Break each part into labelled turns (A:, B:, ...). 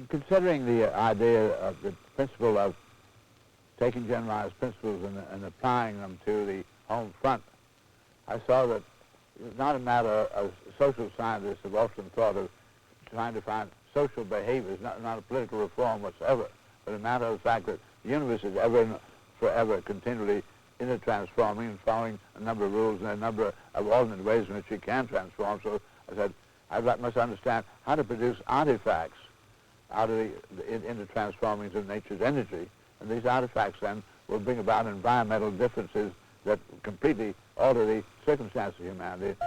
A: In considering the idea of the principle of taking generalized principles and applying them to the home front, I saw that it's not a matter of social scientists have often thought of trying to find social behaviors, not a political reform whatsoever, but a matter of the fact that the universe is ever and forever continually intertransforming and following a number of rules and a number of alternate ways in which it can transform. So I said, I must understand how to produce artifacts out of the intertransformings of nature's energy, and these artifacts then will bring about environmental differences that completely alter the circumstances of humanity.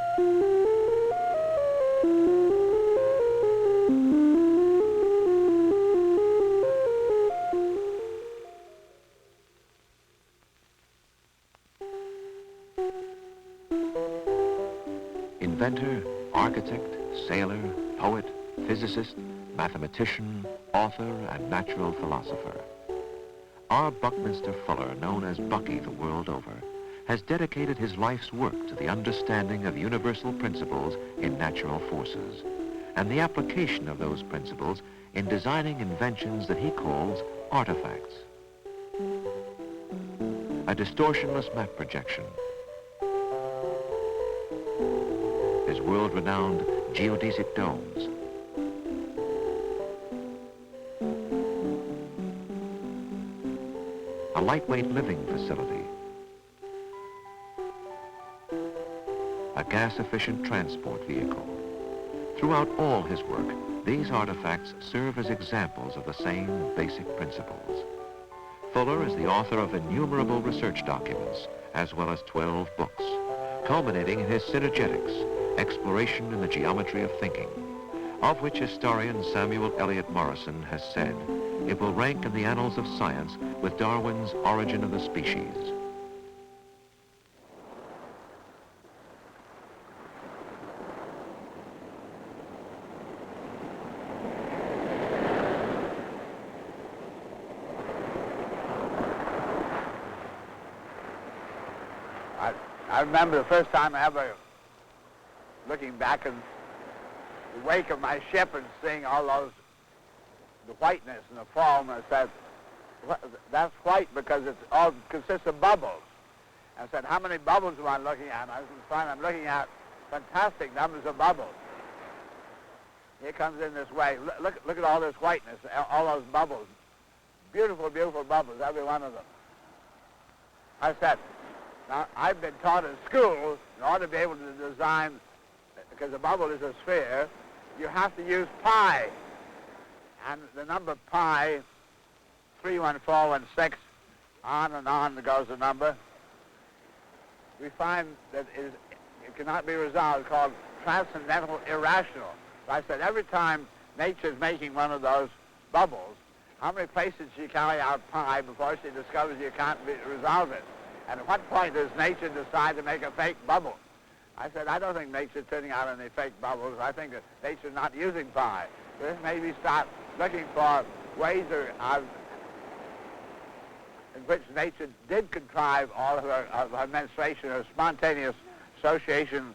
B: Inventor, architect, sailor, poet, physicist, mathematician, author, and natural philosopher. R. Buckminster Fuller, known as Bucky the world over, has dedicated his life's work to the understanding of universal principles in natural forces and the application of those principles in designing inventions that he calls artifacts. A distortionless map projection, his world-renowned geodesic domes, a lightweight living facility, a gas-efficient transport vehicle. Throughout all his work, these artifacts serve as examples of the same basic principles. Fuller is the author of innumerable research documents, as well as 12 books, culminating in his Synergetics, Exploration in the Geometry of Thinking, of which historian Samuel Eliot Morison has said, it will rank in the annals of science with Darwin's Origin of the Species.
A: I remember the first time I ever looking back in the wake of my ship and seeing all those, the whiteness and the foam, and I said, that's white because it all consists of bubbles. I said, how many bubbles am I looking at? And I find I'm looking at fantastic numbers of bubbles. Here comes in this way. Look at all this whiteness, all those bubbles. Beautiful, beautiful bubbles, every one of them. I said, now, I've been taught in school, in order to be able to design, because a bubble is a sphere, you have to use pi. And the number pi, 3, 1, 4, 1, 6, on and on goes the number. We find that it cannot be resolved. It's called transcendental irrational. So I said, every time nature's making one of those bubbles, how many places she carry out pi before she discovers you can't resolve it? And at what point does nature decide to make a fake bubble? I said, I don't think nature's turning out any fake bubbles. I think that nature's not using pi. So this made me start looking for ways in which nature did contrive all of her menstruation or spontaneous associations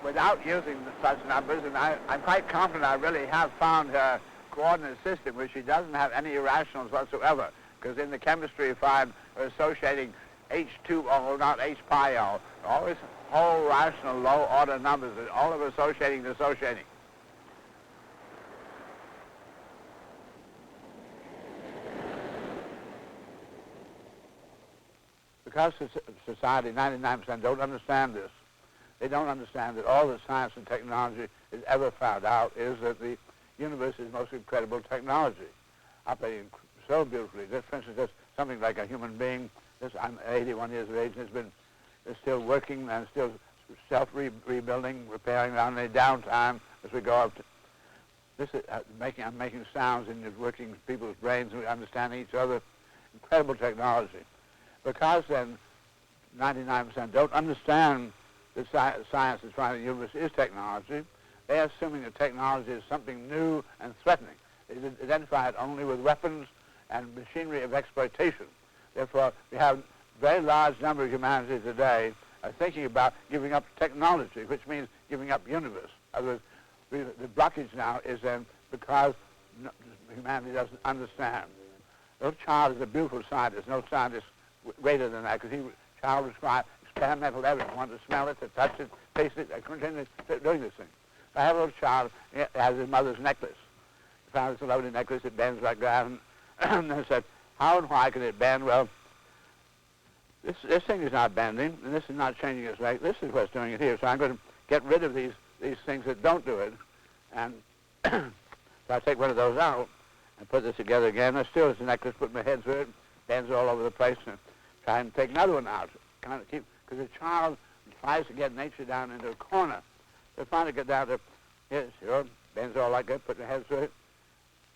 A: without using such numbers. And I'm quite confident I really have found her coordinate system where she doesn't have any irrationals whatsoever. Because in the chemistry you find her associating H2O, not H pi O. Always whole rational low order numbers, all of associating, dissociating. Because society, 99% don't understand this. They don't understand that all that science and technology has ever found out is that the universe is most incredible technology, operating so beautifully. For instance, there's something like a human being. I'm 81 years of age, and it's still working and still self-rebuilding, repairing without any downtime as we go up. I'm making sounds and it's working people's brains and understanding each other. Incredible technology. Because then 99% don't understand that science is trying the universe is technology. They're assuming that technology is something new and threatening. They identify it only with weapons and machinery of exploitation. Therefore, we have a very large number of humanity today thinking about giving up technology, which means giving up universe. In other words, the blockage now is then because humanity doesn't understand. The little child is a beautiful scientist. No scientist greater than that, because child requires experimental evidence. Want to smell it, to touch it, taste it, continue doing this thing. I have a little child, he has his mother's necklace. He found this lovely necklace, it bends like that, and I said, how and why can it bend? Well, this thing is not bending, and this is not changing its length. This is what's doing it here. So I'm going to get rid of these things that don't do it. And so I take one of those out and put this together again. I still, it's a necklace, put my head through it, bends all over the place, and try and take another one out. Kind of keep, because the child tries to get nature down into a corner. They finally get down to, yes, sure, bends all like that, put their head through it.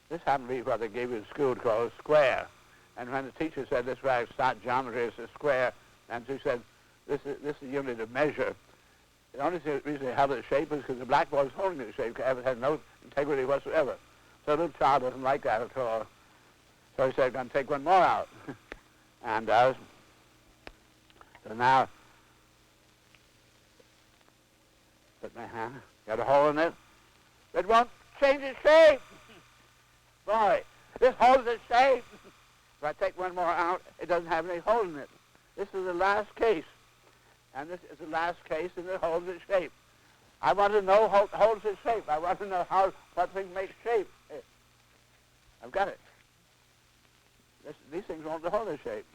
A: This happened to be what they gave you in school called a square. And when the teacher said this way, start geometry is a square, and she said, this is the unit of measure. The only reason they held it shape is because the blackboard was holding it shape. It had no integrity whatsoever. So the little child doesn't like that at all. So he said, I'm going to take one more out. And does. So now, put my hand, got a hole in it. It won't change its shape. Boy, this holds its shape. If I take one more out, it doesn't have any hole in it. This is the last case. And this is the last case, and it holds its shape. I want to know how it holds its shape. I want to know what thing makes shape. I've got it. These things won't hold their shape.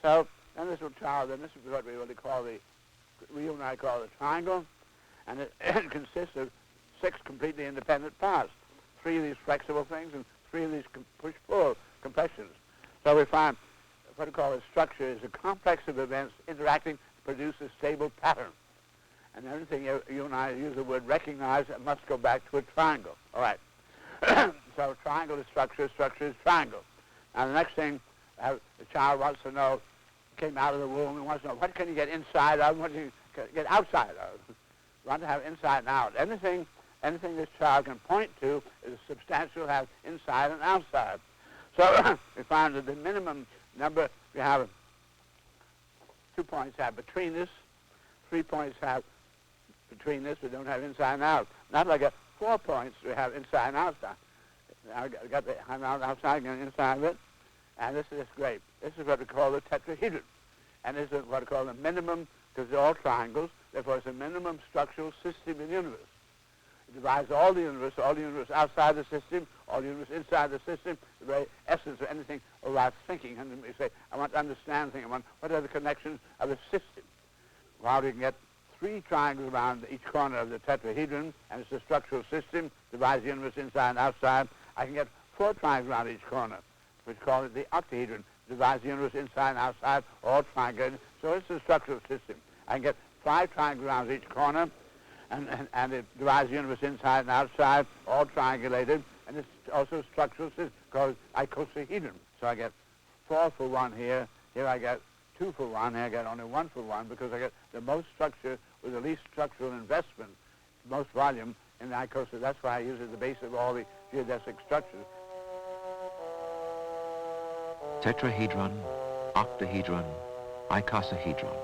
A: So then this little child, and this is what we really call you and I call the triangle, and it consists of 6 completely independent parts. 3 of these flexible things and 3 of these push-pull compressions. So we find what we call a structure is a complex of events interacting to produce a stable pattern. And everything you and I use the word recognize, it must go back to a triangle. All right. So triangle is structure is triangle. Now the next thing the child wants to know, came out of the womb and wants to know, what can you get inside of, what can you get outside of? You want to have inside and out. Anything this child can point to is substantial, has inside and outside. So we find that the minimum number, we have 2 points have between this, 3 points have between this, we don't have inside and out. Not like 4 points, we have inside and outside. I got the outside and inside of it, and this is great. This is what we call the tetrahedron. And this is what we call the minimum, because they're all triangles, therefore it's a minimum structural system in the universe. It divides all the universe outside the system, all the universe inside the system, the very essence of anything about thinking. And we say, I want to understand things. What are the connections of the system? Well, we can get 3 triangles around each corner of the tetrahedron, and it's a structural system, divides the universe inside and outside. I can get 4 triangles around each corner, which call it the octahedron, divides the universe inside and outside, all triangles. So it's a structural system. I can get 5 triangles around each corner, and it divides the universe inside and outside, all triangulated, and it's also a structural system called icosahedron. So I get 4 for 1 here. Here I get 2 for 1. Here I get only 1 for 1, because I get the most structure with the least structural investment, most volume in the icosa. That's why I use it as the base of all the geodesic structures.
B: Tetrahedron, octahedron, icosahedron.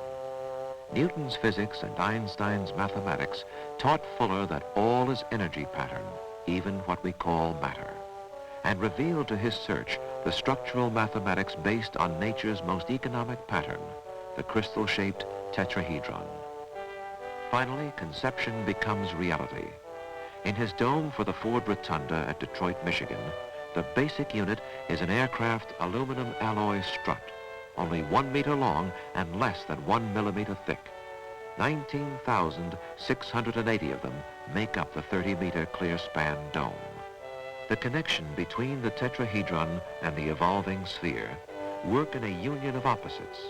B: Newton's physics and Einstein's mathematics taught Fuller that all is energy pattern, even what we call matter, and revealed to his search the structural mathematics based on nature's most economic pattern, the crystal-shaped tetrahedron. Finally, conception becomes reality. In his dome for the Ford Rotunda at Detroit, Michigan, the basic unit is an aircraft aluminum alloy strut, only 1 meter long and less than 1 millimeter thick. 19,680 of them make up the 30-meter clear-span dome. The connection between the tetrahedron and the evolving sphere work in a union of opposites,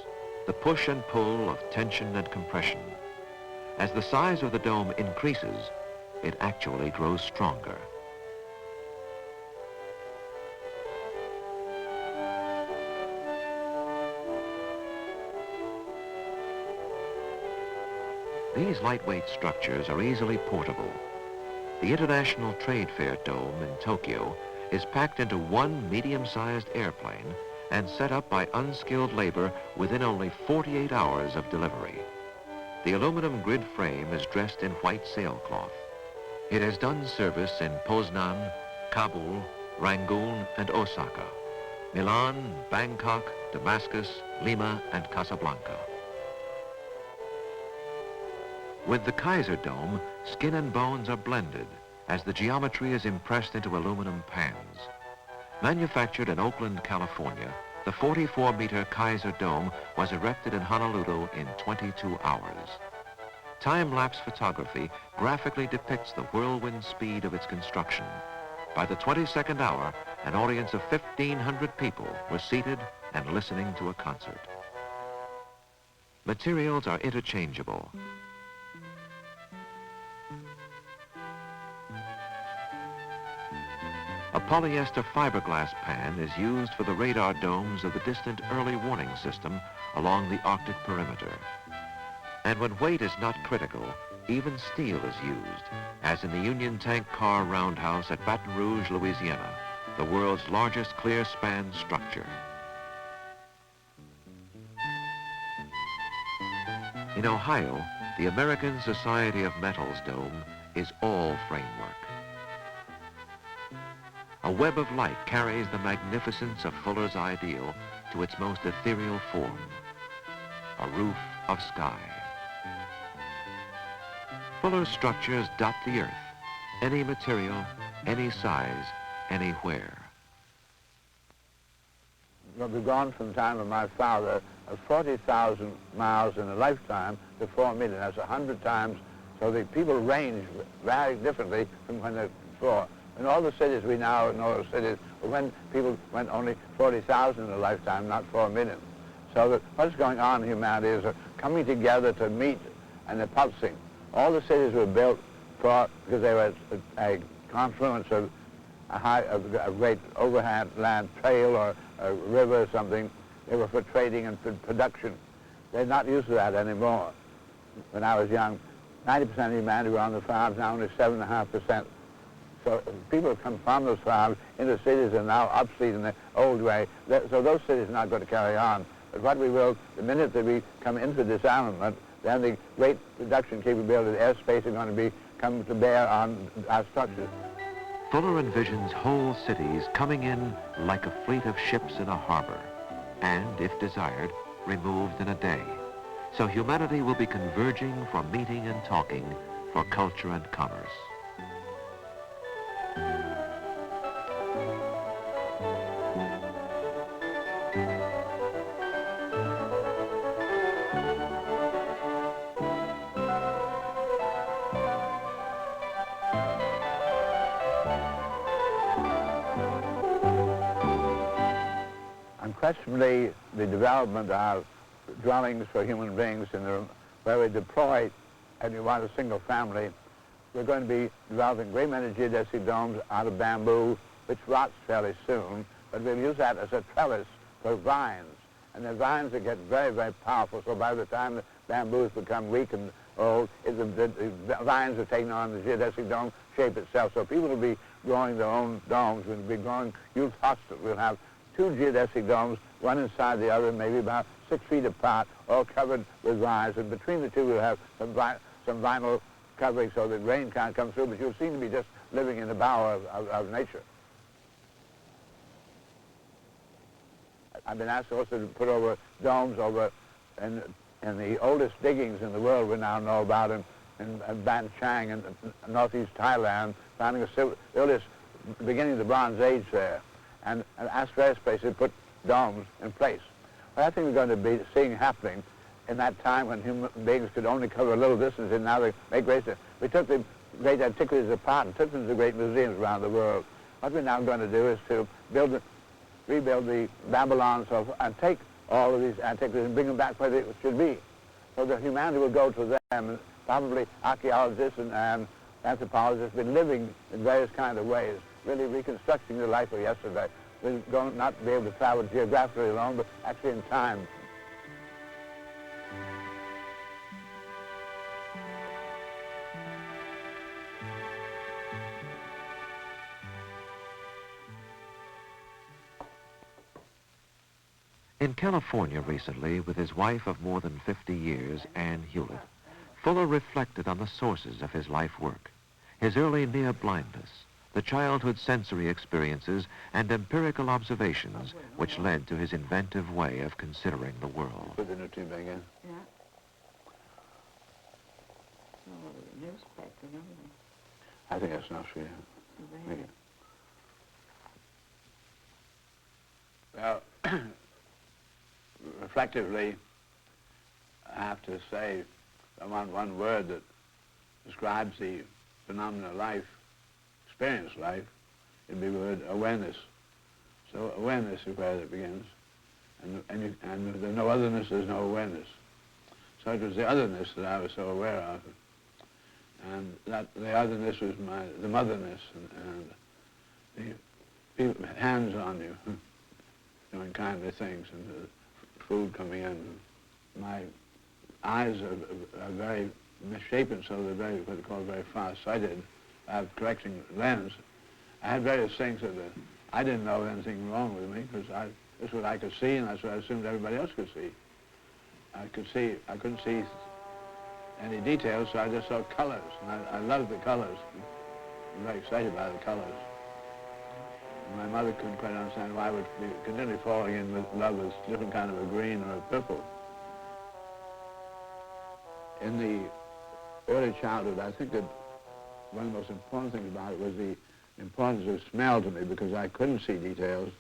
B: the push and pull of tension and compression. As the size of the dome increases, it actually grows stronger. These lightweight structures are easily portable. The International Trade Fair Dome in Tokyo is packed into 1 medium-sized airplane and set up by unskilled labor within only 48 hours of delivery. The aluminum grid frame is dressed in white sailcloth. It has done service in Poznan, Kabul, Rangoon, and Osaka, Milan, Bangkok, Damascus, Lima, and Casablanca. With the Kaiser Dome, skin and bones are blended as the geometry is impressed into aluminum pans. Manufactured in Oakland, California, the 44-meter Kaiser Dome was erected in Honolulu in 22 hours. Time-lapse photography graphically depicts the whirlwind speed of its construction. By the 22nd hour, an audience of 1,500 people were seated and listening to a concert. Materials are interchangeable. A polyester fiberglass pan is used for the radar domes of the distant early warning system along the Arctic perimeter. And when weight is not critical, even steel is used, as in the Union Tank Car Roundhouse at Baton Rouge, Louisiana, the world's largest clear span structure. In Ohio, the American Society of Metals Dome is all framework. A web of light carries the magnificence of Fuller's ideal to its most ethereal form, a roof of sky. Fuller's structures dot the earth, any material, any size, anywhere.
A: We've gone from the time of my father of 40,000 miles in a lifetime to 4 million. That's 100 times. So the people range very differently from when they're before. In all the cities we now know, cities when people went only 40,000 in a lifetime, not 4 million. So that what's going on in humanity is a coming together to meet and a pulsing. All the cities were built because they were a confluence of a great overhead land trail or a river or something. They were for trading and for production. They're not used to that anymore. When I was young, 90% of humanity were on the farms, now only 7.5%. So people have come from those farms into cities and now obsolete in the old way. So those cities are not going to carry on. But what we will, the minute that we come into disarmament, then the great production capability of airspace are going to come to bear on our structures.
B: Fuller envisions whole cities coming in like a fleet of ships in a harbor, and, if desired, removed in a day. So humanity will be converging for meeting and talking, for culture and commerce.
A: Unquestionably, the development of dwellings for human beings where we deploy, and you want a single family, we're going to be developing great many geodesic domes out of bamboo, which rots fairly soon, but we'll use that as a trellis for vines. And the vines will get very, very powerful, so by the time the bamboos become weak and old, the vines are taking on the geodesic dome shape itself. So people will be growing their own domes. We'll be growing youth hostels. We'll have two geodesic domes, one inside the other, maybe about 6 feet apart, all covered with vines. And between the two, we'll have some vinyl covering so that rain can't come through, but you'll seem to be just living in the bower of nature. I've been asked also to put over domes in the oldest diggings in the world we now know about in Ban Chang in northeast Thailand, finding the earliest beginning of the Bronze Age there. And asked various places to put domes in place. Well, I think we're going to be seeing happening in that time when human beings could only cover a little distance, and now they make great. We took the great antiquities apart and took them to great museums around the world. What we're now going to do is to rebuild the Babylons and take all of these antiquities and bring them back where they should be. So that humanity will go to them, and probably archaeologists and anthropologists have been living in various kind of ways, really reconstructing the life of yesterday. We're going to not be able to travel geographically alone, but actually in time.
B: In California recently, with his wife of more than 50 years, Anne Hewlett, Fuller reflected on the sources of his life work, his early near blindness, the childhood sensory experiences and empirical observations which led to his inventive way of considering the world.
A: Put the new tube back in.
C: Yeah. Oh, the newspaper, don't
A: I think that's enough for you.
C: they?
A: Well, reflectively, I have to say one word that describes the phenomena of life, experience life, it'd be the word awareness. So awareness is where it begins. And there's no otherness, there's no awareness. So it was the otherness that I was so aware of. And that the otherness was the motherness and the people, hands on you, doing kindly things, and the food coming in. My eyes are very misshapen, so they're very, what they call very far-sighted. I have correcting lens. I had various things that I didn't know anything wrong with me, because that's what I could see, and that's what I assumed everybody else could see. I couldn't see any details, so I just saw colors, and I loved the colors. I'm very excited by the colors. And my mother couldn't quite understand why I would be continually falling in with love with different kind of a green or a purple. In the early childhood, I think that one of the most important things about it was the importance of smell to me, because I couldn't see details.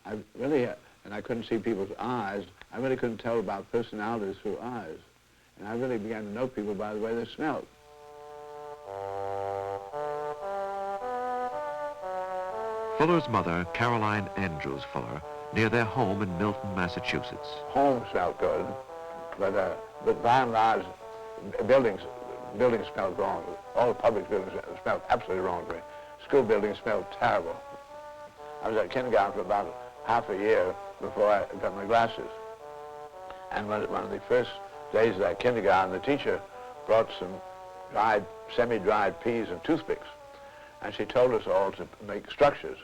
A: I really, and I couldn't see people's eyes. I really couldn't tell about personalities through eyes. And I really began to know people by the way they smelled.
B: Fuller's mother, Caroline Andrews Fuller, near their home in Milton, Massachusetts.
A: Home smelled good, but by and large, buildings smelled wrong. All the public buildings smelled absolutely wrong to me. School buildings smelled terrible. I was at kindergarten for about half a year before I got my glasses. And one of the first days of that kindergarten, the teacher brought some semi-dried peas and toothpicks. And she told us all to make structures.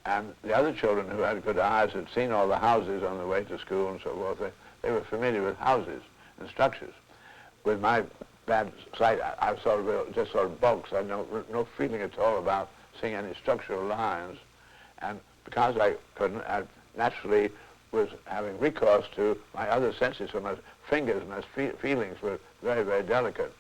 A: And the other children who had good eyes had seen all the houses on the way to school and so forth. They were familiar with houses and structures. With my bad sight, I just saw bulks. I had no feeling at all about seeing any structural lines. And because I couldn't, I naturally was having recourse to my other senses. So my fingers, my feelings were very, very delicate.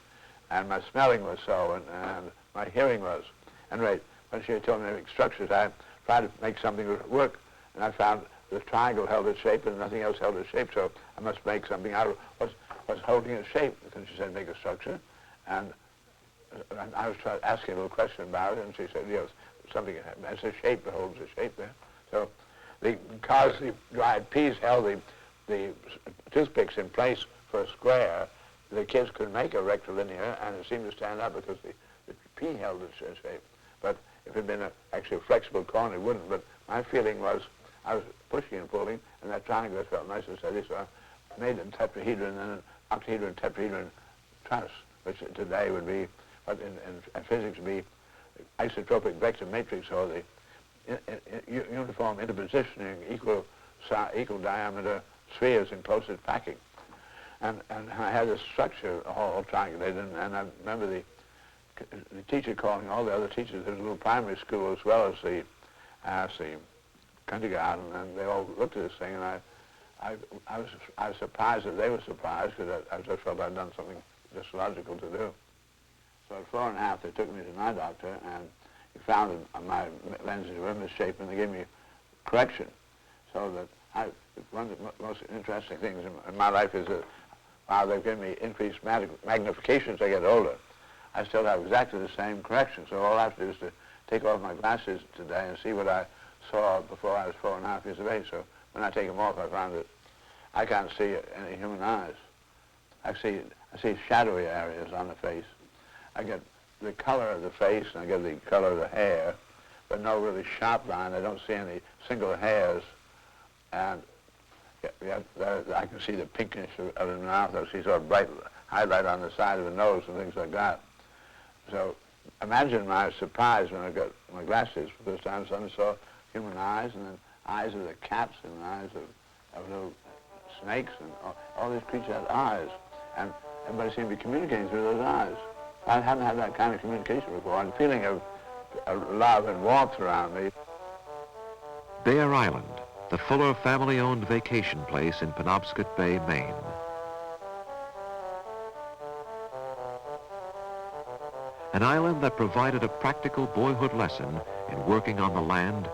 A: And my smelling was so, and my hearing was. Anyway, when she told me to make structures, I tried to make something that would work, and I found the triangle held its shape and nothing else held its shape, so I must make something out of what's holding its shape. And she said, make a structure. And I was asking a little question about it, and she said, yes, something has a shape that holds the shape there. So because the dried peas held the toothpicks in place for a square, the kids could make a rectilinear, and it seemed to stand up because the pea held its shape. But if it had been actually a flexible cone, it wouldn't. But my feeling was I was pushing and pulling, and that triangle felt nice and steady, so I made a tetrahedron and an octahedron tetrahedron truss, which today would be, what in physics would be isotropic vector matrix, or the uniform interpositioning equal diameter spheres in closest packing. And I had a structure all triangulated, and I remember the teacher calling all the other teachers. There was a little primary school as well as the kindergarten, and they all looked at this thing, and I was surprised that they were surprised, because I just felt I'd done something just logical to do. So at 4 1/2, they took me to an eye doctor, and he found that my lenses were misshapen, and they gave me correction. So that one of the most interesting things in my life is that while they've given me increased magnification as I get older, I still have exactly the same correction. So all I have to do is to take off my glasses today and see what I saw before I was 4 1/2 years of age. So when I take them off, I found that I can't see any human eyes. I see shadowy areas on the face. I get the color of the face, and I get the color of the hair, but no really sharp line. I don't see any single hairs. And I can see the pinkness of the mouth. I see sort of bright highlight on the side of the nose and things like that. So imagine my surprise when I got my glasses for the first time. Suddenly saw human eyes, and then eyes of the cats, and eyes of little snakes, and all these creatures had eyes. And everybody seemed to be communicating through those eyes. I hadn't had that kind of communication before. And the feeling of love and warmth around me.
B: Bear Island, the Fuller family-owned vacation place in Penobscot Bay, Maine. An island that provided a practical boyhood lesson in working on the land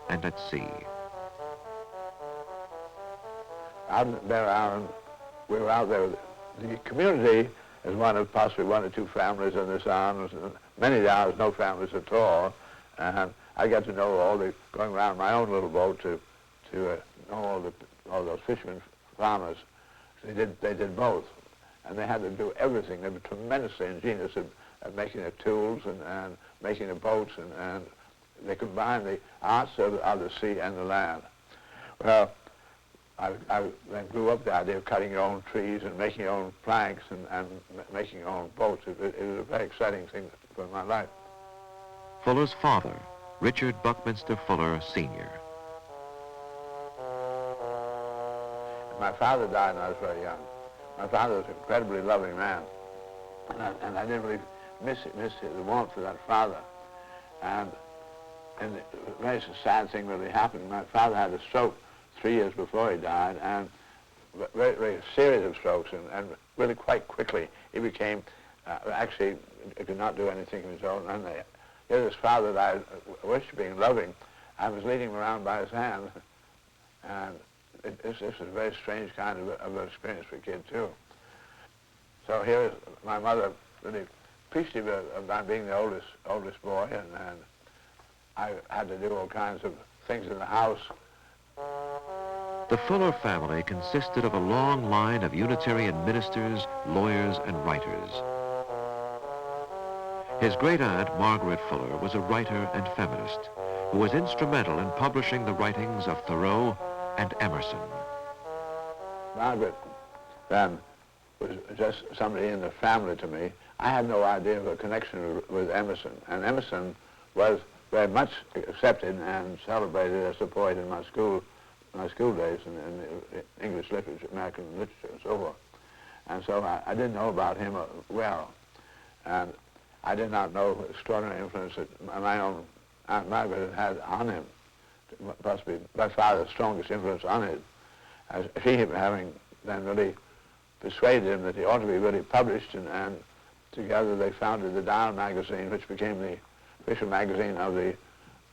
B: and at sea.
A: Out at Bear Island, we were out there. The community is one of possibly 1 or 2 families in this island. Many hours, no families at all. And I got to know going around my own little boat to know all those fishermen, farmers. They did both, and they had to do everything. They were tremendously ingenious at making the tools and making the boats, and they combined the arts of the sea and the land. Well, I then grew up the idea of cutting your own trees and making your own planks and making your own boats. It was a very exciting thing for my life.
B: Fuller's father, Richard Buckminster Fuller, Sr.
A: My father died when I was very young. My father was an incredibly loving man, and I didn't really miss the warmth of that father. And a very sad thing really happened. My father had a stroke 3 years before he died, and very, very series of strokes, and really quite quickly he became, actually, he could not do anything of his own. And here's this father that I worshiping and loving. I was leading him around by his hand, and this is a very strange kind of an experience for a kid, too. So here is my mother really appreciative of my being the oldest boy, and I had to do all kinds of things in the house.
B: The Fuller family consisted of a long line of Unitarian ministers, lawyers, and writers. His great-aunt, Margaret Fuller, was a writer and feminist who was instrumental in publishing the writings of Thoreau and Emerson.
A: Margaret then was just somebody in the family to me. I had no idea of a connection with Emerson, and Emerson was very much accepted and celebrated as a poet in my school days in English literature, American literature, and so forth. And so I didn't know about him well, and I did not know the extraordinary influence that my own Aunt Margaret had on him, possibly by far the strongest influence on it, as she having then really persuaded him that he ought to be really published, and together they founded the Dial magazine, which became the official magazine of the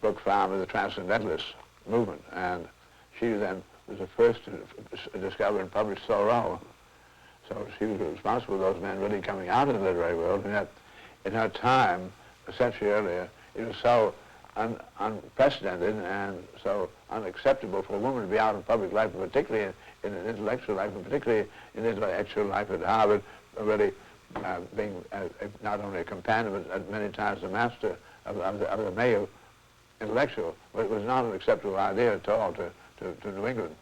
A: book farm of the Transcendentalist movement. And she then was the first to discover and publish Thoreau. So she was responsible for those men really coming out of the literary world, and yet in her time, a century earlier, it was so unprecedented and so unacceptable for a woman to be out in public life, particularly in an intellectual life, and particularly in intellectual life at Harvard, really being not only a companion, but many times the master of the male intellectual. But it was not an acceptable idea at all to New England.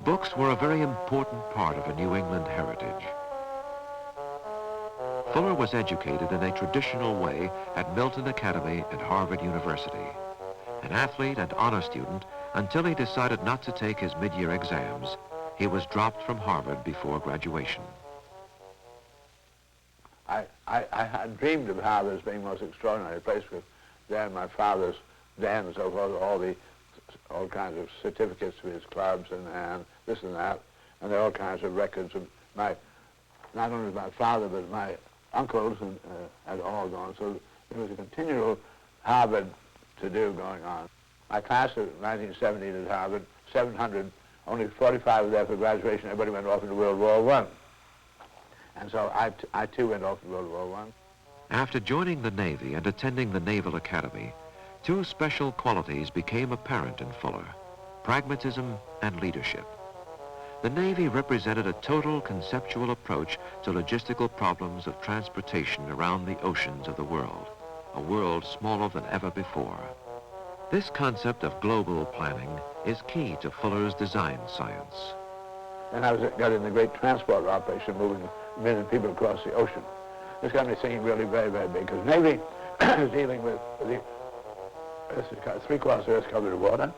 B: Books were a very important part of a New England heritage. Fuller was educated in a traditional way at Milton Academy and Harvard University. An athlete and honor student until he decided not to take his mid-year exams. He was dropped from Harvard before graduation.
A: I had dreamed of Harvard as being the most extraordinary place, because there my father's den and so forth, all kinds of certificates of his clubs and this and that, and there are all kinds of records of not only my father, but my uncles and had all gone. So there was a continual Harvard to-do going on. My class of 1917 at Harvard, 700, only 45 were there for graduation. Everybody went off into World War I. And so I too went off to World War I.
B: After joining the Navy and attending the Naval Academy, two special qualities became apparent in Fuller: pragmatism and leadership. The Navy represented a total conceptual approach to logistical problems of transportation around the oceans of the world, a world smaller than ever before. This concept of global planning is key to Fuller's design science.
A: And I got in the great transport operation, moving a million people across the ocean. This got me thinking really very, very big, because Navy is dealing with the three-quarters of Earth covered with water,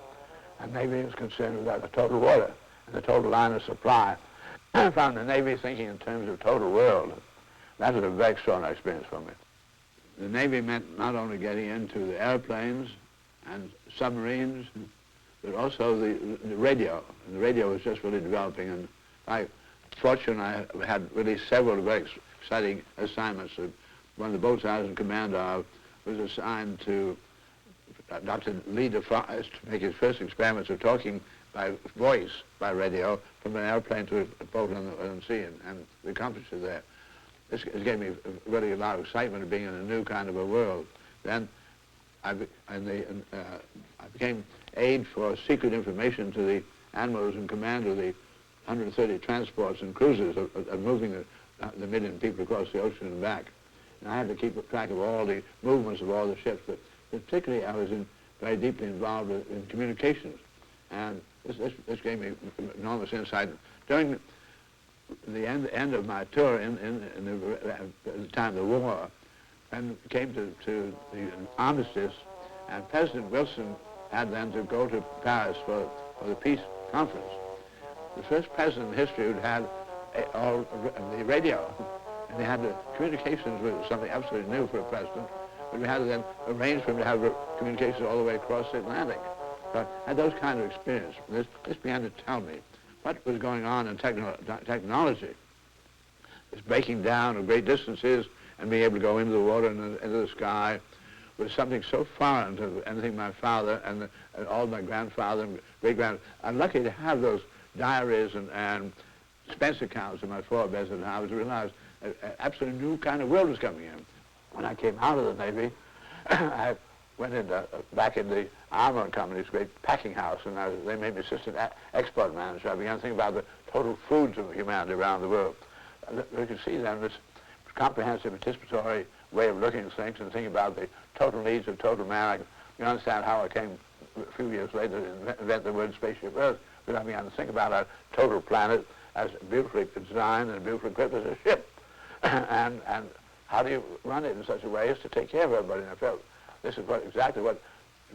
A: and Navy is concerned with the total water and the total line of supply. I found the Navy thinking in terms of total world. That was a very extraordinary experience for me. the Navy meant not only getting into the airplanes and submarines, but also the radio. And the radio was just really developing. And fortunately, I had really several very exciting assignments. One of the boats I was in command of was assigned to Dr. Lee DeFries to make his first experiments of talking by voice, by radio, from an airplane to a boat on the sea, and we accomplished it there. This gave me really a lot of excitement of being in a new kind of a world. Then I became aide for secret information to the admirals in command of the 130 transports and cruisers of moving the million people across the ocean and back. And I had to keep track of all the movements of all the ships, but particularly I was very deeply involved in communications. And this gave me enormous insight. During the end of my tour at the time of the war, and came to the armistice, and President Wilson had then to go to Paris for the peace conference. The first president in history who'd had all the radio, and they had the communications was something absolutely new for a president, but we had to then arrange for him to have communications all the way across the Atlantic. So I had those kind of experience. This began to tell me what was going on in technology. This breaking down of great distances and being able to go into the water and into the sky was something so foreign to anything my father and all my grandfather and great-grandfather. I'm lucky to have those diaries and expense accounts of my forebears, and I was realized an absolutely new kind of world was coming in. When I came out of the Navy, I went back in the armor company's great packing house, and they made me assistant export manager. I began to think about the total foods of humanity around the world. You can see then this comprehensive, anticipatory way of looking at things and thinking about the total needs of total man. You understand how I came a few years later to invent the word spaceship Earth, because I began to think about our total planet as beautifully designed and beautifully equipped as a ship. and how do you run it in such a way as to take care of everybody? And I felt this is exactly what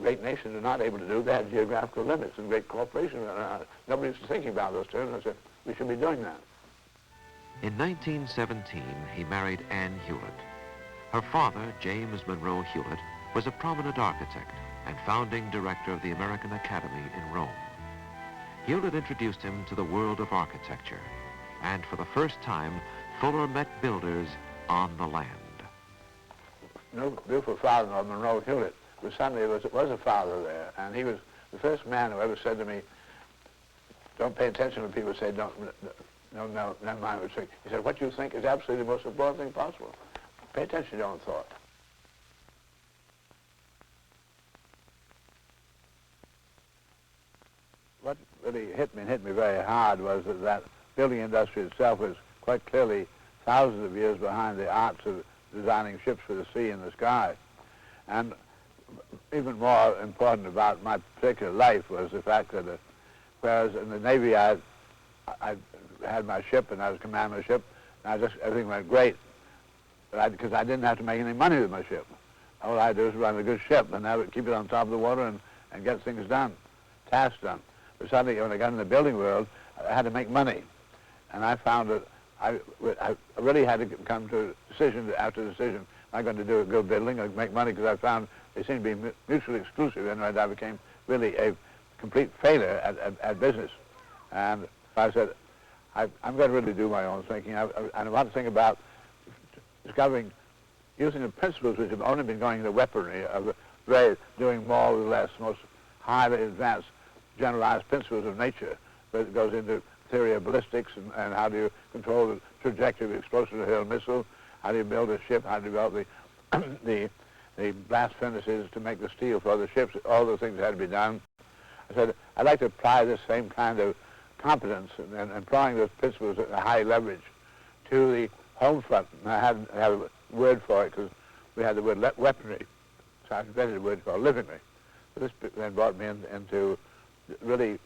A: great nations are not able to do. They have geographical limits, and great corporations, nobody's thinking about those terms. I said, we should be doing that.
B: In 1917, he married Anne Hewlett. Her father, James Monroe Hewlett, was a prominent architect and founding director of the American Academy in Rome. Hewlett introduced him to the world of architecture, and for the first time, Fuller met builders on the land.
A: No beautiful father-in-law, Monroe Hewlett, but suddenly there was a father there, and he was the first man who ever said to me, don't pay attention when people say, no, never mind what you think. He said, what you think is absolutely the most important thing possible. Pay attention to your own thought. What really hit me very hard was that building industry itself was quite clearly thousands of years behind the arts of designing ships for the sea and the sky. And even more important about my particular life was the fact that whereas in the Navy I had my ship and I was commanding my ship, and everything went great because I didn't have to make any money with my ship. All I do is run a good ship and keep it on top of the water and get things done, tasks done. But suddenly when I got in the building world, I had to make money. And I found that I really had to come to a decision after decision. I'm going to do a good building or make money, because I found they seemed to be mutually exclusive, and I became really a complete failure at business. And I said, I'm going to really do my own thinking. And I want to think about discovering, using the principles which have only been going into weaponry, of doing more with less, most highly advanced, generalized principles of nature, but it goes into theory of ballistics and how do you control the trajectory of explosive hurled missile, how do you build a ship, how do you develop the blast furnaces to make the steel for the ships, all those things had to be done. I said, I'd like to apply this same kind of competence and applying those principles at a high leverage to the home front. And I had a word for it because we had the word weaponry, so I invented a word called livingry. So this then brought me into really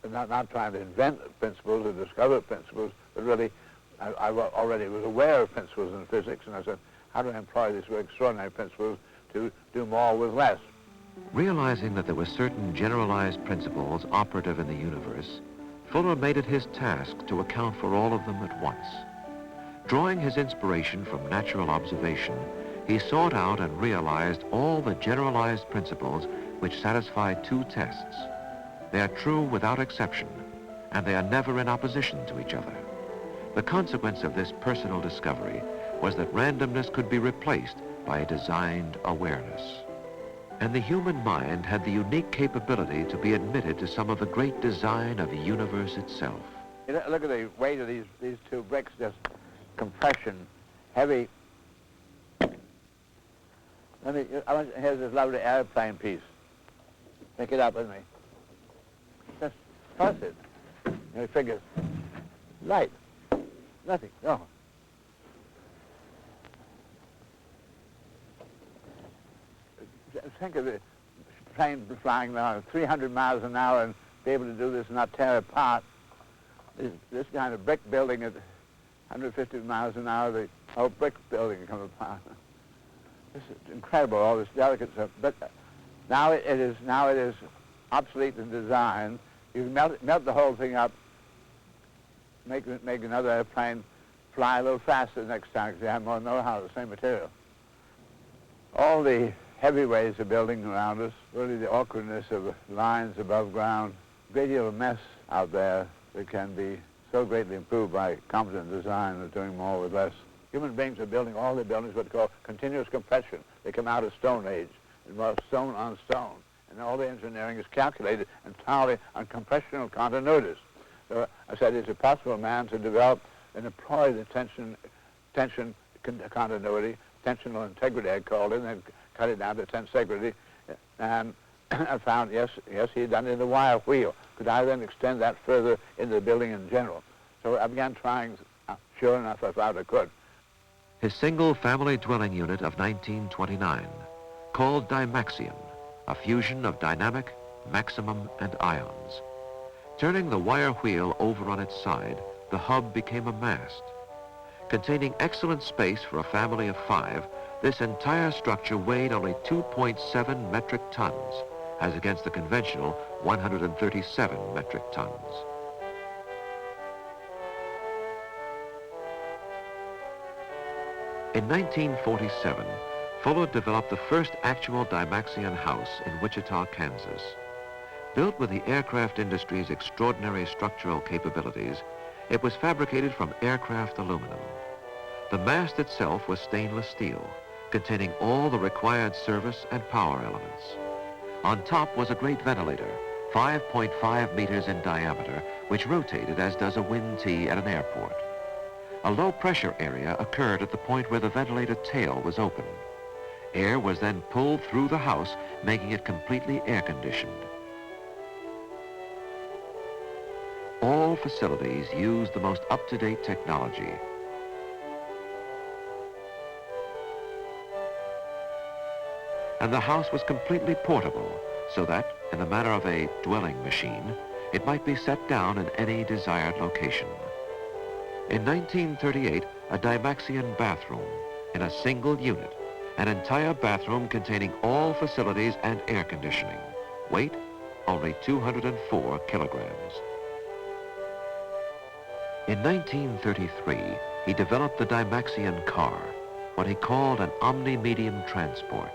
A: not trying to invent principles or discover principles, but really I already was aware of principles in physics, and I said, how do I employ these extraordinary principles to do more with less?
B: Realizing that there were certain generalized principles operative in the universe, Fuller made it his task to account for all of them at once. Drawing his inspiration from natural observation, he sought out and realized all the generalized principles which satisfy two tests. They are true without exception, and they are never in opposition to each other. The consequence of this personal discovery was that randomness could be replaced by a designed awareness. And the human mind had the unique capability to be admitted to some of the great design of the universe itself.
A: Look at the weight of these two bricks, just compression, heavy. Here's this lovely airplane piece. Pick it up with me. Just toss it. Your fingers. Light. Nothing. No. Think of it. Plane flying now 300 miles an hour and be able to do this and not tear apart. This kind of brick building at 150 miles an hour, the whole brick building can come apart. This is incredible, all this delicate stuff. But now it is obsolete in design. You can melt the whole thing up, make another airplane fly a little faster next time because you have more know-how of the same material. All the heavy ways of building around us, really the awkwardness of lines above ground, a great deal of mess out there that can be so greatly improved by competent design of doing more with less. Human beings are building all their buildings what they call continuous compression. They come out of Stone Age. It involves stone on stone. And all the engineering is calculated entirely on compressional continuities. So I said, is it possible man to develop and employ the tension continuity, tensional integrity I called it, and then cut it down to tensegrity. And I found, yes, he had done it in the wire wheel. Could I then extend that further into the building in general? So I began trying. Sure enough, I found I could.
B: His single-family dwelling unit of 1929, called Dymaxion, a fusion of dynamic, maximum, and ions. Turning the wire wheel over on its side, the hub became a mast. Containing excellent space for a family of 5, this entire structure weighed only 2.7 metric tons, as against the conventional 137 metric tons. In 1947, Fuller developed the first actual Dymaxion house in Wichita, Kansas. Built with the aircraft industry's extraordinary structural capabilities, it was fabricated from aircraft aluminum. The mast itself was stainless steel, containing all the required service and power elements. On top was a great ventilator, 5.5 meters in diameter, which rotated as does a wind T at an airport. A low-pressure area occurred at the point where the ventilator tail was open. Air was then pulled through the house, making it completely air-conditioned. All facilities used the most up-to-date technology. And the house was completely portable, so that, in the manner of a dwelling machine, it might be set down in any desired location. In 1938, a Dymaxion bathroom in a single unit, an entire bathroom containing all facilities and air conditioning. Weight, only 204 kilograms. In 1933, he developed the Dymaxion car, what he called an omni-medium transport.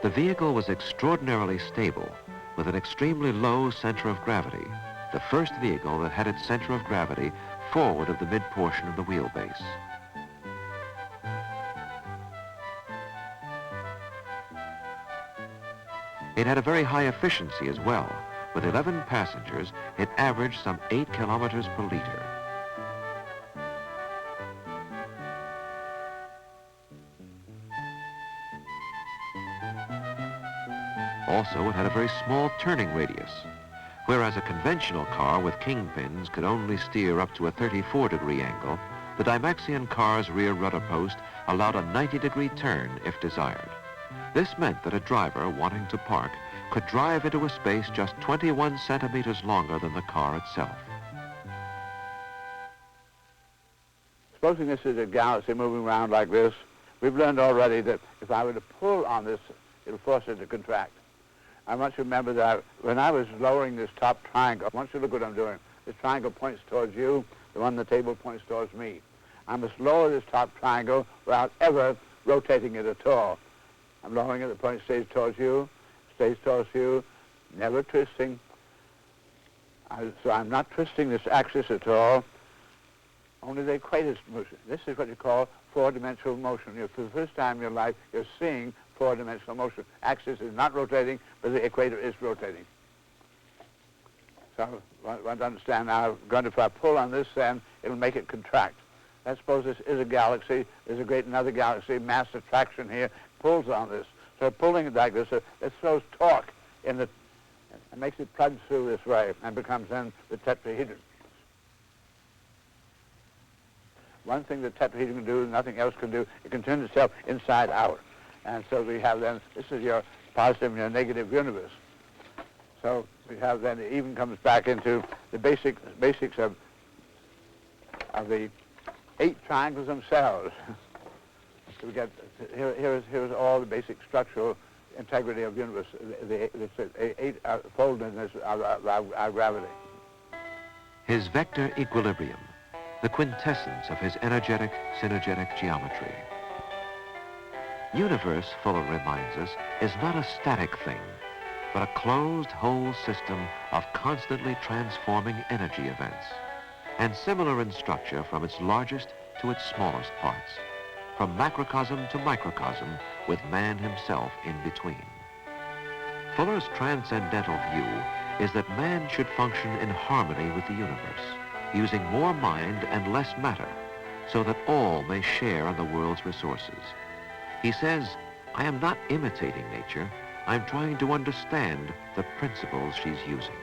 B: The vehicle was extraordinarily stable, with an extremely low center of gravity, the first vehicle that had its center of gravity forward of the mid-portion of the wheelbase. It had a very high efficiency as well. With 11 passengers, it averaged some 8 kilometers per liter. Also, it had a very small turning radius, whereas a conventional car with kingpins could only steer up to a 34-degree angle. The Dymaxion car's rear rudder post allowed a 90-degree turn if desired. This meant that a driver wanting to park could drive into a space just 21 centimeters longer than the car itself.
A: Supposing this is a galaxy moving around like this, we've learned already that if I were to pull on this, it'll force it to contract. I must remember that when I was lowering this top triangle, I want you to look what I'm doing. This triangle points towards you, the one on the table points towards me. I must lower this top triangle without ever rotating it at all. I'm lowering it, the point stays towards you, never twisting. So I'm not twisting this axis at all, only the equator motion. This is what you call four-dimensional motion. For the first time in your life, you're seeing four-dimensional motion. Axis is not rotating, but the equator is rotating. So I want to understand now, if I pull on this, then it'll make it contract. Let's suppose this is a galaxy. There's another galaxy, mass attraction here, pulls on this. So pulling it like this, it throws torque in the, and makes it plug through this way and becomes then the tetrahedron. One thing the tetrahedron can do, nothing else can do, it can turn itself inside out. And so we have then, this is your positive and your negative universe. So we have then, it even comes back into the basics of the 8 triangles themselves. So we get, here's all the basic structural integrity of the universe, the 8 foldedness of our gravity.
B: His vector equilibrium, the quintessence of his energetic, synergetic geometry. Universe, Fuller reminds us, is not a static thing, but a closed whole system of constantly transforming energy events, and similar in structure from its largest to its smallest parts, from macrocosm to microcosm, with man himself in between. Fuller's transcendental view is that man should function in harmony with the universe, using more mind and less matter, so that all may share in the world's resources. He says, I am not imitating nature, I'm trying to understand the principles she's using.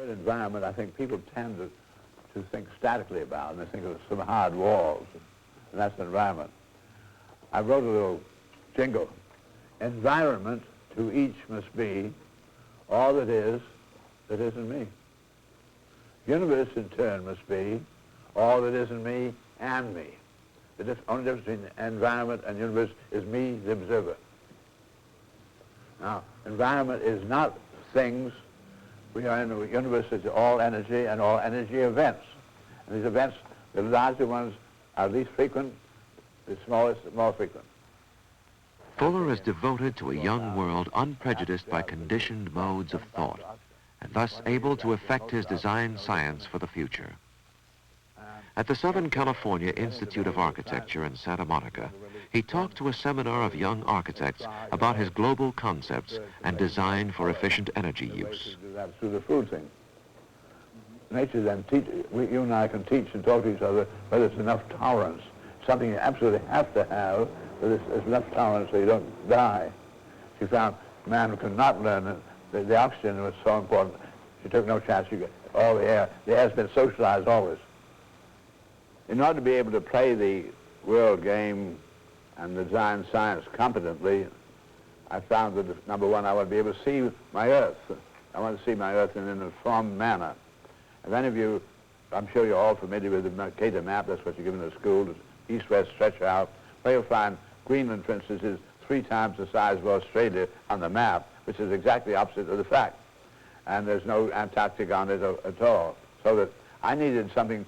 A: Environment, I think people tend to think statically about, and they think of some hard walls, and that's the environment. I wrote a little jingle. Environment to each must be all that isn't me. Universe in turn must be all that isn't me and me. The only difference between environment and universe is me, the observer. Now, environment is not things. We are in a universe that's all energy and all energy events. And these events, the larger ones are least frequent, the smallest more frequent.
B: Fuller is devoted to a young world unprejudiced by conditioned modes of thought, and thus able to effect his design science for the future. At the Southern California Institute of Architecture in Santa Monica, he talked to a seminar of young architects about his global concepts and design for efficient energy use.
A: Through the food thing. Nature then you and I can teach and talk to each other whether there's enough tolerance. Something you absolutely have to have, but there's enough tolerance so you don't die. She found man could not learn that the oxygen was so important. She took no chance. You get all the air. The air's been socialized always. In order to be able to play the world game and design science competently, I found that, number one, I want to be able to see my Earth. I want to see my Earth in an informed manner. If any of you, I'm sure you're all familiar with the Mercator map, that's what you're given at school, east-west stretch out, where you'll find Greenland, for instance, is 3 times the size of Australia on the map, which is exactly opposite of the fact. And there's no Antarctic on it at all. So that I needed something,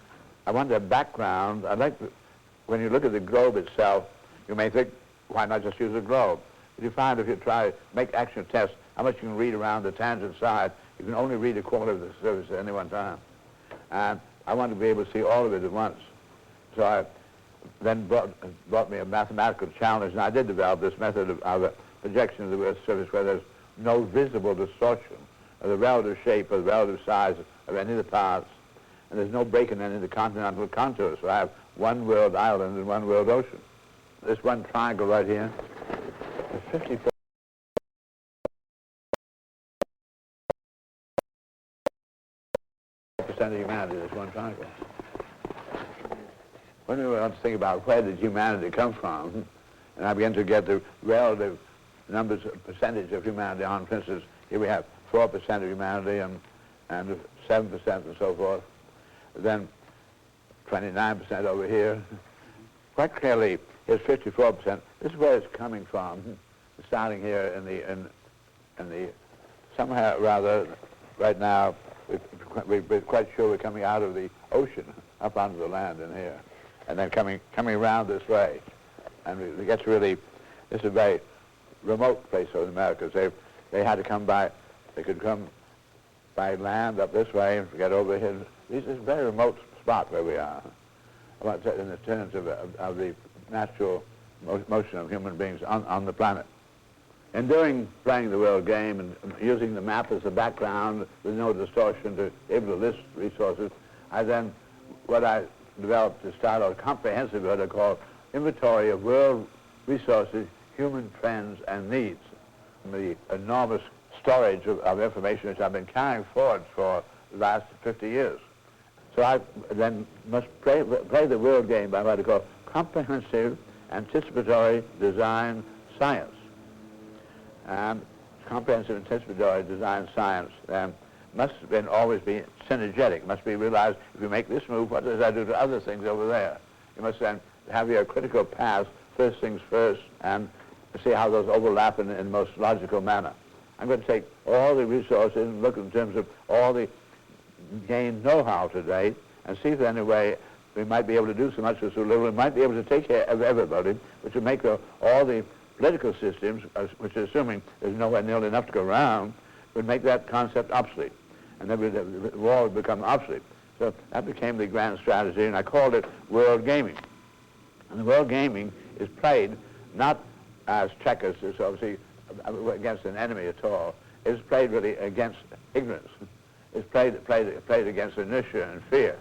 A: I wanted a background. I'd like to, when you look at the globe itself, you may think, why not just use a globe? But you find if you try to make action tests, how much you can read around the tangent side, you can only read a quarter of the surface at any one time. And I wanted to be able to see all of it at once. So I then brought me a mathematical challenge, and I did develop this method of projection of the Earth's surface where there's no visible distortion of the relative shape or the relative size of any of the parts, and there's no break in any of the continental contours. So I have one world island and one world ocean. This one triangle right here is 54% of humanity, this one triangle. When we want to think about where did humanity come from, and I began to get the relative numbers, percentage of humanity on, for instance, here we have 4% of humanity and 7% and so forth. Then 29% over here. Quite clearly, here's 54%. This is where it's coming from, starting here in the somehow rather, right now, we're quite sure we're coming out of the ocean up onto the land in here, and then coming around this way. And it gets really, this is a very remote place over the Americas. They had to come by, they could come by land up this way and get over here. This is a very remote spot where we are, in the terms of the natural motion of human beings on the planet. In playing the world game and using the map as a background with no distortion to be able to list resources, what I developed to start a comprehensive what I call inventory of world resources, human trends and needs. The enormous storage of information which I've been carrying forward for the last 50 years. So I then must play the world game by what I call comprehensive anticipatory design science. And comprehensive anticipatory design science must always be synergetic, must be realized, if you make this move, what does that do to other things over there? You must then have your critical path, first things first, and see how those overlap in the most logical manner. I'm going to take all the resources and look in terms of all the gained know-how to date and see if there's any way we might be able to do so much with so little. We might be able to take care of everybody, which would make all the political systems, which is assuming there's nowhere nearly enough to go around, would make that concept obsolete. And then the war would become obsolete. So that became the grand strategy, and I called it world gaming. And the world gaming is played not as checkers, it's obviously against an enemy at all. It's played really against ignorance. It's played against inertia and fear.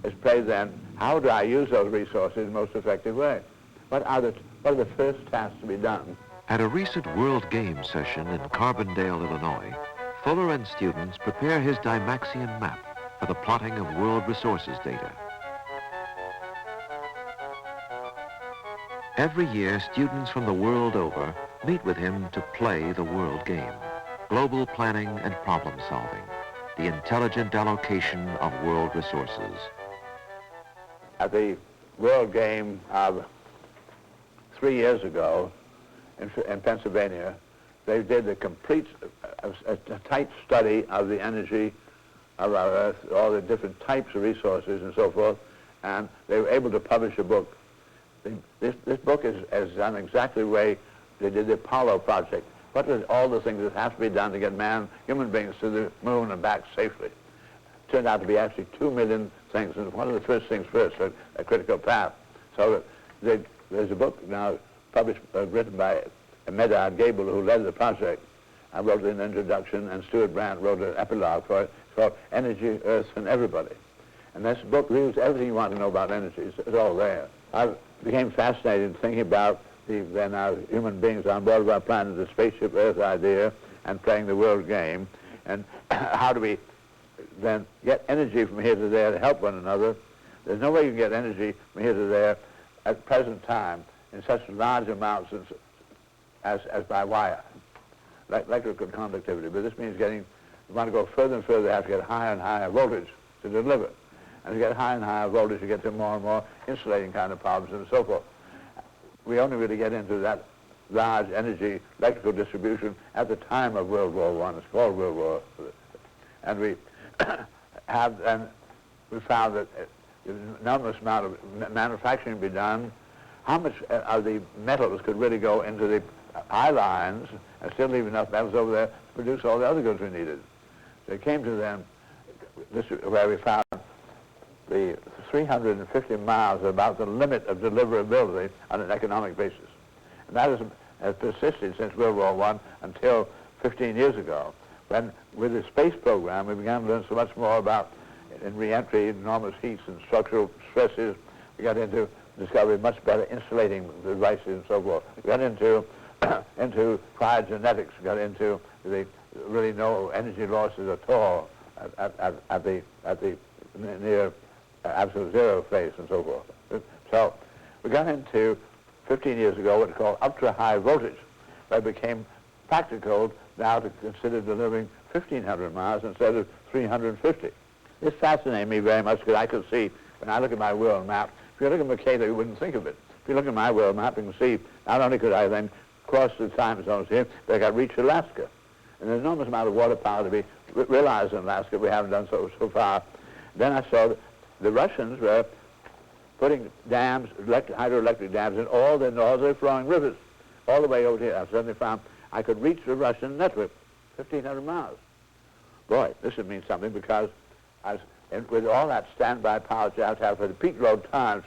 A: It's played then, how do I use those resources in the most effective way? What are the first tasks to be done?
B: At a recent World Game session in Carbondale, Illinois, Fuller and students prepare his Dymaxion map for the plotting of world resources data. Every year, students from the world over meet with him to play the world game, global planning and problem solving, the intelligent allocation of world resources.
A: At the world game of 3 years ago in Pennsylvania, they did a complete, a tight study of the energy of our Earth, all the different types of resources and so forth, and they were able to publish a book. This book is done exactly the way they did the Apollo project. What are all the things that have to be done to get human beings to the moon and back safely? It turned out to be actually 2 million things, and one of the first things first, a critical path. So there's a book now published, written by Medard Gable, who led the project. I wrote an introduction, and Stuart Brandt wrote an epilogue for it. It's called Energy, Earth, and Everybody. And this book reveals everything you want to know about energy. It's all there. I became fascinated thinking about human beings on board of our planet, the spaceship Earth idea, and playing the world game, and how do we then get energy from here to there to help one another. There's no way you can get energy from here to there at the present time in such large amounts as by wire, like electrical conductivity. But this means you want to go further and further, you have to get higher and higher voltage to deliver. And to get higher and higher voltage, you get to more and more insulating kind of problems and so forth. We only really get into that large energy electrical distribution at the time of World War I. It's called World War. And we we found that an enormous amount of manufacturing be done. How much of the metals could really go into the eye lines and still leave enough metals over there to produce all the other goods we needed? So it came to then, this is where we found the 350 miles about the limit of deliverability on an economic basis. And that has persisted since World War I until 15 years ago, when with the space program we began to learn so much more about, in re-entry, enormous heats and structural stresses. We got into discovering much better insulating devices and so forth. We got into cryogenetics, got into the really no energy losses at all at the near absolute zero phase and so forth. So we got into 15 years ago what is called ultra-high voltage, where it became practical now to consider delivering 1,500 miles instead of 350. This fascinated me very much because I could see, when I look at my world map, if you look at Mercator, you wouldn't think of it. If you look at my world map, you can see not only could I then cross the time zones here, but I could reach Alaska. And there's an enormous amount of water power to be realized in Alaska. We haven't done so far. Then I saw that the Russians were putting dams, hydroelectric dams, in all the northerly flowing rivers, all the way over here. I suddenly found I could reach the Russian network, 1,500 miles. Boy, this would mean something because with all that standby power you have to have for the peak load times,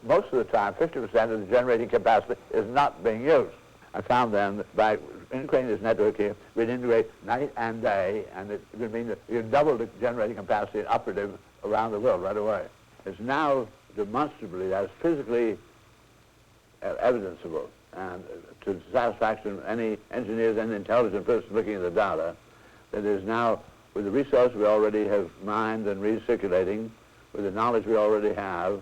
A: most of the time, 50% of the generating capacity is not being used. I found then that by integrating this network here, we'd integrate night and day, and it would mean that you'd double the generating capacity and operative around the world right away. It's now demonstrably, that's physically evidenceable, and to the satisfaction of any engineers and intelligent person looking at the data, that is now, with the resources we already have mined and recirculating, with the knowledge we already have,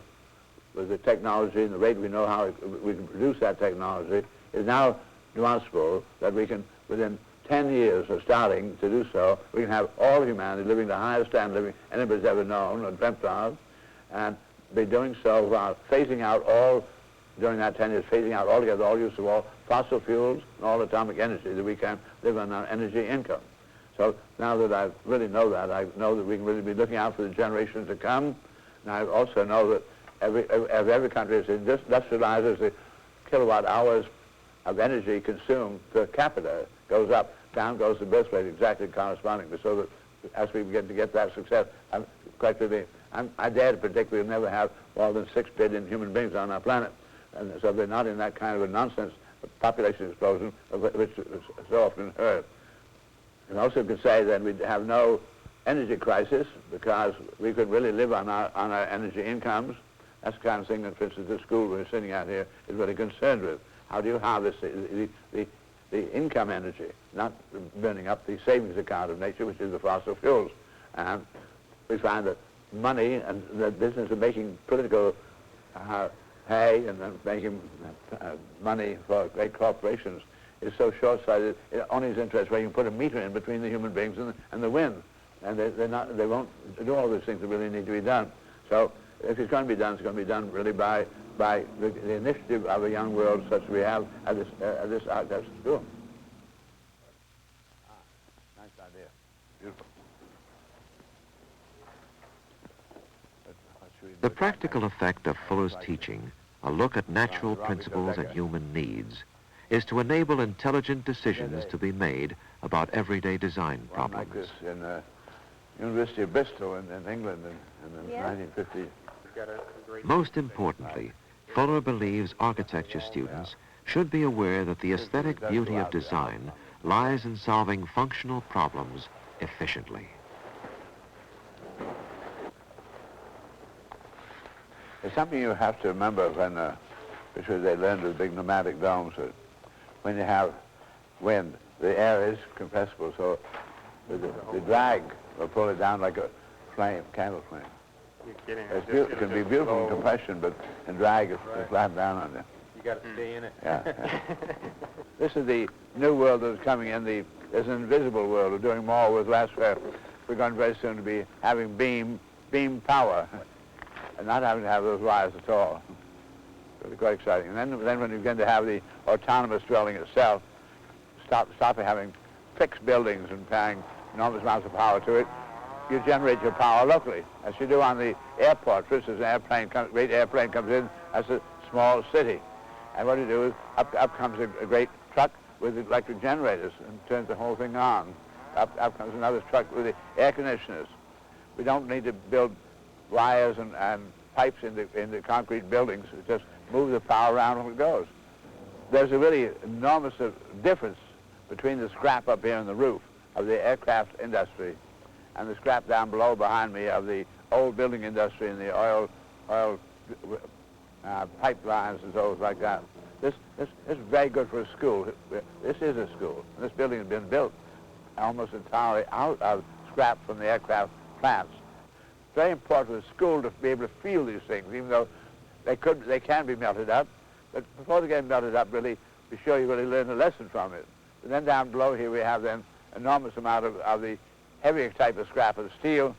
A: with the technology and the rate we know how we can produce that technology, is now demonstrable that we can, within 10 years of starting to do so, we can have all humanity living the highest standard of living anybody's ever known or dreamt of, and be doing so while phasing out during that 10 years, phasing out altogether all use of all fossil fuels and all atomic energy, that we can live on our energy income. So now that I really know that, I know that we can really be looking out for the generations to come, and I also know that every country is industrialized, the kilowatt hours of energy consumed per capita goes up, down goes the birth rate exactly correspondingly, so that as we begin to get that success, I dare to predict we'll never have more than 6 billion human beings on our planet. And so they're not in that kind of a nonsense population explosion which is so often heard. And also could say that we'd have no energy crisis because we could really live on our energy incomes. That's the kind of thing that, for instance, the school we're sitting at here is really concerned with. How do you harvest the income energy, not burning up the savings account of nature, which is the fossil fuels? And we find that money and the business of making political hay and then making money for great corporations is so short-sighted. It only is interested where you can put a meter in between the human beings and the wind, and they won't do all those things that really need to be done. So if it's going to be done, it's going to be done really by the initiative of a young world such as we have at this school. Nice idea. Beautiful.
B: The practical effect of Fuller's teaching, a look at natural principles and human needs, is to enable intelligent decisions to be made about everyday design problems.
A: Like this in University of Bristol in England in the 1950s.
B: Most importantly, Fuller believes architecture students should be aware that the aesthetic beauty of design lies in solving functional problems efficiently.
A: There's something you have to remember when, which they learned with big pneumatic domes, that when you have wind, the air is compressible, so the drag will pull it down like a flame, candle flame.
D: You're kidding.
A: It can be beautiful in compression, but in drag, it's flat down on you.
D: You got to stay in it.
A: Yeah. This is the new world that's coming in. There's an invisible world. We're doing more with less. We're going very soon to be having beam power, and not having to have those wires at all. Really quite exciting. And then when you begin to have the autonomous dwelling itself, stop having fixed buildings and paying enormous amounts of power to it, you generate your power locally, as you do on the airport. For instance, an great airplane comes in, that's a small city. And what you do is, up comes a great truck with electric generators and turns the whole thing on. Up comes another truck with the air conditioners. We don't need to build wires and pipes in the concrete buildings. Just move the power around when it goes. There's a really enormous difference between the scrap up here on the roof of the aircraft industry and the scrap down below behind me of the old building industry and the oil pipelines and so like that. This is very good for a school. This is a school. This building has been built almost entirely out of scrap from the aircraft plants. It's very important for the school to be able to feel these things, even though they can be melted up. But before they get melted up, really, be sure you really learn a lesson from it. And then down below here we have then enormous amount of the heavier type of scrap of steel,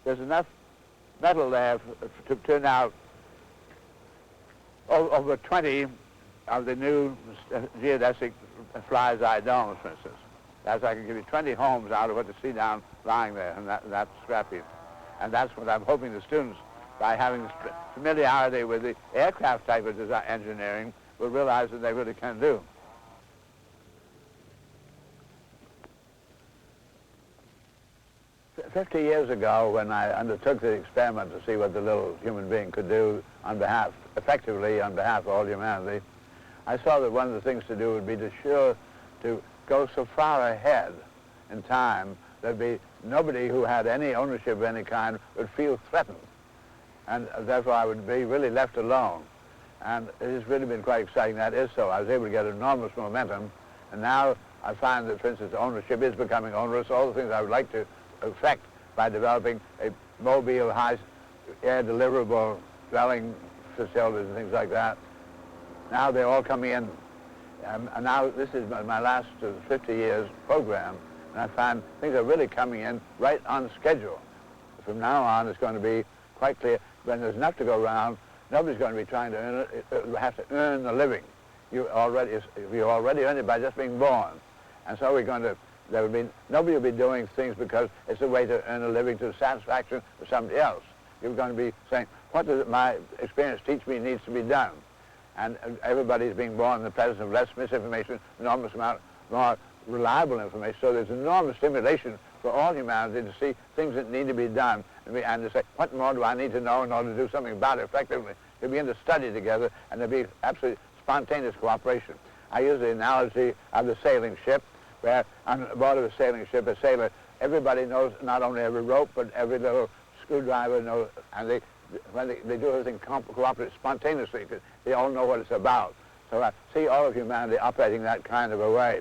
A: there's enough metal there to turn out over 20 of the new geodesic fly's eye domes, for instance. That's I can give you 20 homes out of what you see down lying there, and that's scrap heap. And that's what I'm hoping the students, by having familiarity with the aircraft type of design engineering, will realize that they really can do. 50 years ago, when I undertook the experiment to see what the little human being could do effectively on behalf of all humanity, I saw that one of the things to do would be to go so far ahead in time that nobody who had any ownership of any kind would feel threatened. And therefore I would be really left alone. And it has really been quite exciting. That is so. I was able to get enormous momentum. And now I find that, for instance, ownership is becoming onerous. All the things I would like to effect by developing a mobile, high air deliverable dwelling facilities and things like that. Now they're all coming in. And now this is my last 50 years program. And I find things are really coming in right on schedule. From now on, it's going to be quite clear when there's enough to go around, nobody's going to be trying to have to earn a living. You already earn it by just being born. And so nobody will be doing things because it's a way to earn a living to the satisfaction of somebody else. You're going to be saying, what does my experience teach me needs to be done? And everybody's being born in the presence of less misinformation, enormous amount more reliable information. So there's enormous stimulation for all humanity to see things that need to be done and to say, what more do I need to know in order to do something about it effectively? To begin to study together and to be absolutely spontaneous cooperation. I use the analogy of the sailing ship, where on board of a sailing ship, a sailor, everybody knows not only every rope, but every little screwdriver knows, and when they do everything cooperatively, spontaneously, because they all know what it's about. So I see all of humanity operating that kind of a way.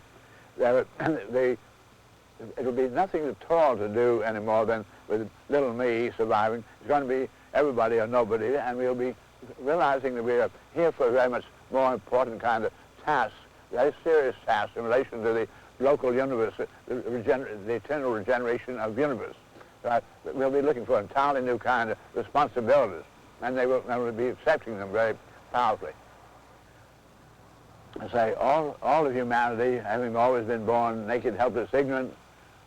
A: It'll be nothing at all to do anymore than with little me surviving. It's going to be everybody or nobody, and we'll be realizing that we are here for a very much more important kind of task, very serious task in relation to the local universe, the eternal regeneration of the universe. We'll be looking for entirely new kind of responsibilities, and they will be accepting them very powerfully. I say, all of humanity, having always been born naked, helpless, ignorant,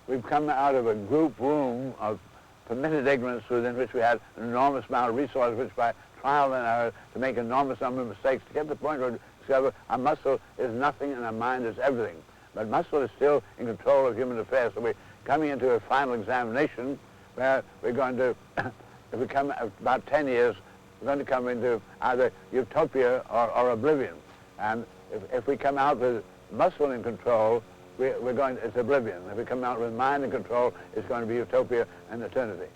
A: we've come out of a group womb of permitted ignorance within which we had an enormous amount of resources, which by trial and error to make an enormous number of mistakes, to get to the point where we discover our muscle is nothing and our mind is everything. But muscle is still in control of human affairs. So we're coming into a final examination where we're going to, if we come about 10 years, we're going to come into either utopia or oblivion. And if we come out with muscle in control, it's oblivion. If we come out with mind in control, it's going to be utopia and eternity.